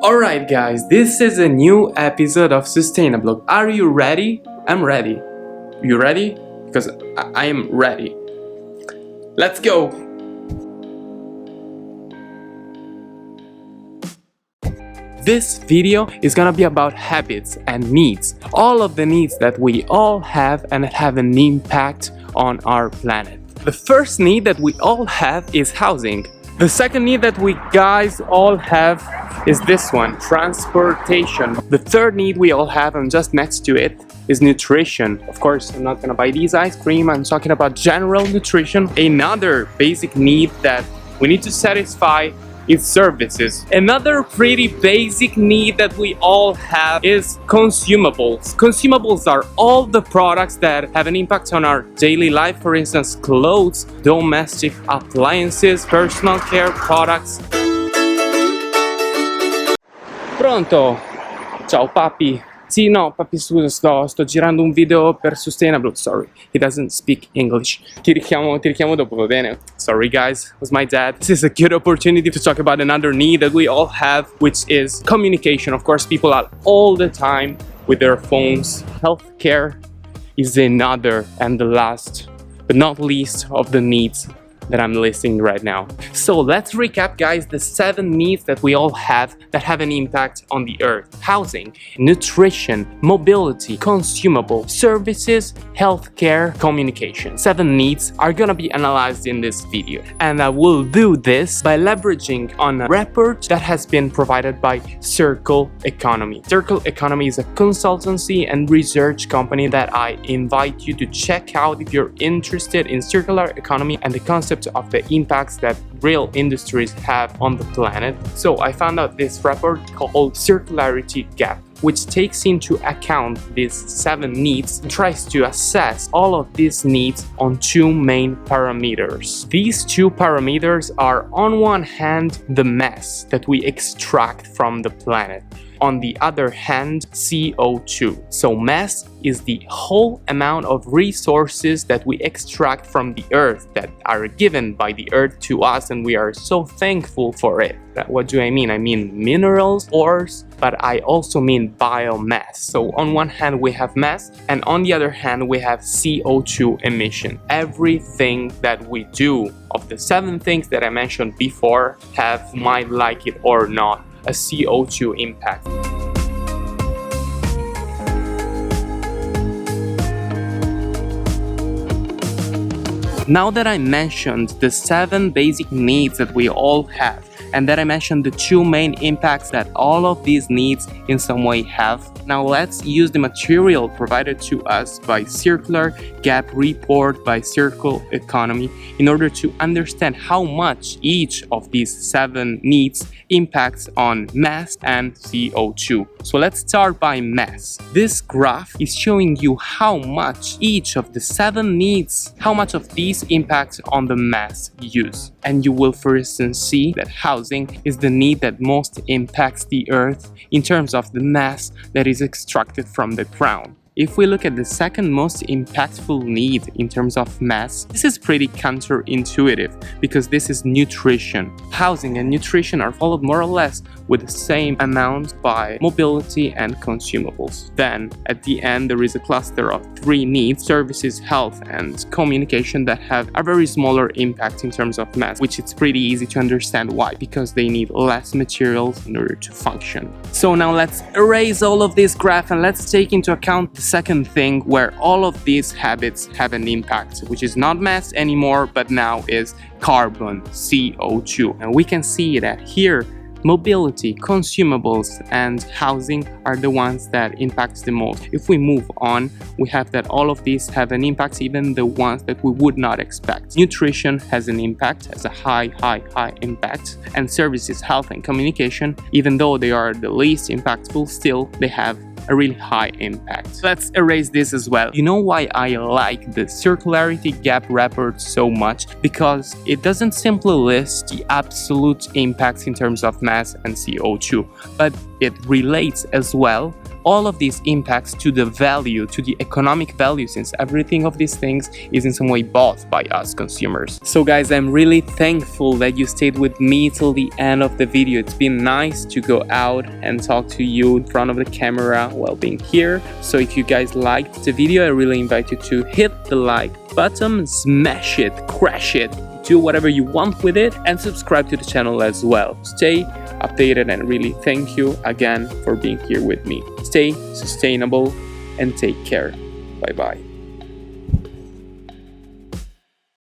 Alright guys, this is a new episode of Sustainable. Are you ready? I'm ready. You ready? Because I am ready. Let's go! This video is gonna be about habits and needs. All of the needs that we all have and have an impact on our planet. The first need that we all have is housing. The second need that we guys all have is this one, transportation. The third need we all have, and just next to it, is nutrition. Of course, I'm not gonna buy these ice cream, I'm talking about general nutrition. Another basic need that we need to satisfy is services. Another pretty basic need that we all have is consumables. Consumables are all the products that have an impact on our daily life, for instance, clothes, domestic appliances, personal care products. Pronto? Ciao papi. Sì, no, papi, scusa, sto girando un video per Sustainable. Sorry, he doesn't speak English. Ti richiamo dopo, va bene? Sorry guys, it was my dad. This is a good opportunity to talk about another need that we all have, which is communication. Of course, people are all the time with their phones. Healthcare is another and the last, but not least, of the needs that I'm listing right now. So let's recap, guys, the 7 needs that we all have that have an impact on the earth. Housing, nutrition, mobility, consumable, services, healthcare, communication. 7 needs are gonna be analyzed in this video. And I will do this by leveraging on a report that has been provided by Circular Economy. Circular Economy is a consultancy and research company that I invite you to check out if you're interested in circular economy and the concept of the impacts that real industries have on the planet. So I found out this report called Circularity Gap, which takes into account these 7 needs and tries to assess all of these needs on 2 main parameters. These 2 parameters are, on one hand, the mass that we extract from the planet. On the other hand, CO2. So mass is the whole amount of resources that we extract from the earth, that are given by the earth to us, and we are so thankful for it. What do I mean? I mean minerals, ores, but I also mean biomass. So on one hand we have mass, and on the other hand we have CO2 emission. Everything that we do of the 7 things that I mentioned before have, might like it or not, a CO2 impact. Now that I mentioned the 7 basic needs that we all have, and that I mentioned the 2 main impacts that all of these needs in some way have, now let's use the material provided to us by Circular Gap Report by Circular Economy in order to understand how much each of these 7 needs impacts on mass and CO2. So let's start by mass. This graph is showing you how much each of the 7 needs, how much of these impacts on the mass use. And you will for instance see that housing is the need that most impacts the earth in terms of the mass that is extracted from the ground. If we look at the second most impactful need in terms of mass, this is pretty counterintuitive because this is nutrition. Housing and nutrition are followed more or less with the same amount by mobility and consumables. Then at the end there is a cluster of 3 needs: services, health and communication, that have a very smaller impact in terms of mass, which it's pretty easy to understand why, because they need less materials in order to function. So now let's erase all of this graph and let's take into account the second thing where all of these habits have an impact, which is not mass anymore, but now is carbon, CO2. And we can see that here mobility, consumables and housing are the ones that impact the most. If we move on, we have that all of these have an impact, even the ones that we would not expect. Nutrition has an impact, has a high impact, and services, health and communication, even though they are the least impactful, still they have a really high impact. Let's erase this as well. You know why I like the Circularity Gap report so much? Because it doesn't simply list the absolute impacts in terms of mass and CO2, but it relates as well all of these impacts to the value, to the economic value, since everything of these things is in some way bought by us consumers. So guys, I'm really thankful that you stayed with me till the end of the video. It's been nice to go out and talk to you in front of the camera while being here. So if you guys liked the video, I really invite you to hit the like button, smash it, crash it, do whatever you want with it, and subscribe to the channel as well. Stay updated, and really thank you again for being here with me. Stay sustainable and take care. Bye bye.